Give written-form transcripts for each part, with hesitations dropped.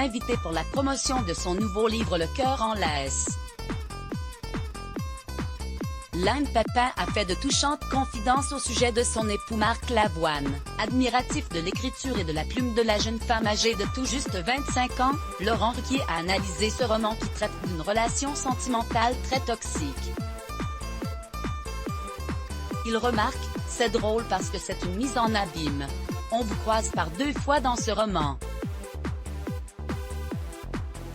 invité pour la promotion de son nouveau livre Le cœur en laisse. Lynn Pepin a fait de touchantes confidences au sujet de son époux Marc Lavoine. Admiratif de l'écriture et de la plume de la jeune femme âgée de tout juste 25 ans, Laurent Ruquier a analysé ce roman qui traite d'une relation sentimentale très toxique. Il remarque, c'est drôle parce que c'est une mise en abîme. On vous croise par 2 fois dans ce roman.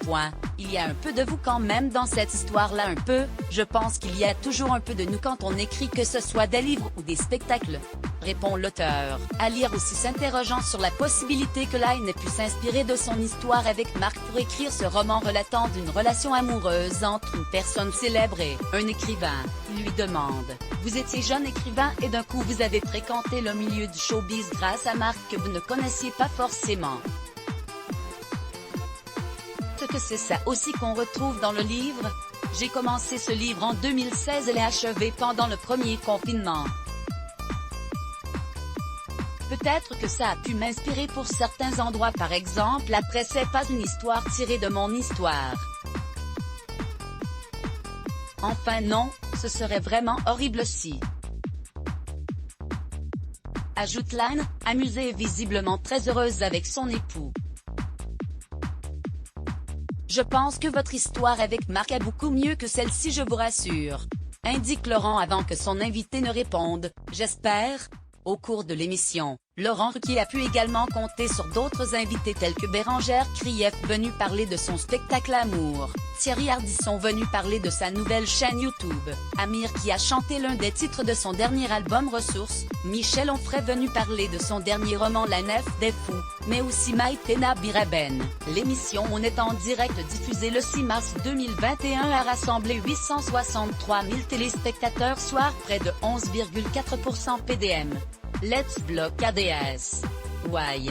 Point. Il y a un peu de vous quand même dans cette histoire-là, un peu. Je pense qu'il y a toujours un peu de nous quand on écrit, que ce soit des livres ou des spectacles, répond l'auteur. À lire aussi s'interrogeant sur la possibilité que Lynn ait pu s'inspirer de son histoire avec Marc pour écrire ce roman relatant d'une relation amoureuse entre une personne célèbre et un écrivain. Il lui demande: vous étiez jeune écrivain et d'un coup vous avez fréquenté le milieu du showbiz grâce à Marc que vous ne connaissiez pas forcément. Que c'est ça aussi qu'on retrouve dans le livre. J'ai commencé ce livre en 2016 et l'ai achevé pendant le premier confinement. Peut-être que ça a pu m'inspirer pour certains endroits, par exemple après c'est pas une histoire tirée de mon histoire. Enfin non, ce serait vraiment horrible si. Ajoute Lynn, amusée et visiblement très heureuse avec son époux. Je pense que votre histoire avec Marc est beaucoup mieux que celle-ci, je vous rassure. Indique Laurent avant que son invité ne réponde, j'espère. Au cours de l'émission, Laurent Ruquier a pu également compter sur d'autres invités tels que Bérangère Krief venue parler de son spectacle Amour, Thierry Ardisson venu parler de sa nouvelle chaîne YouTube, Amir qui a chanté l'un des titres de son dernier album Ressources, Michel Onfray venu parler de son dernier roman La Nef des Fous, mais aussi Maïtena Biraben. L'émission On est en direct diffusée le 6 mars 2021 a rassemblé 863 000 téléspectateurs, soit près de 11,4% PDM. Let's block ADS. Why?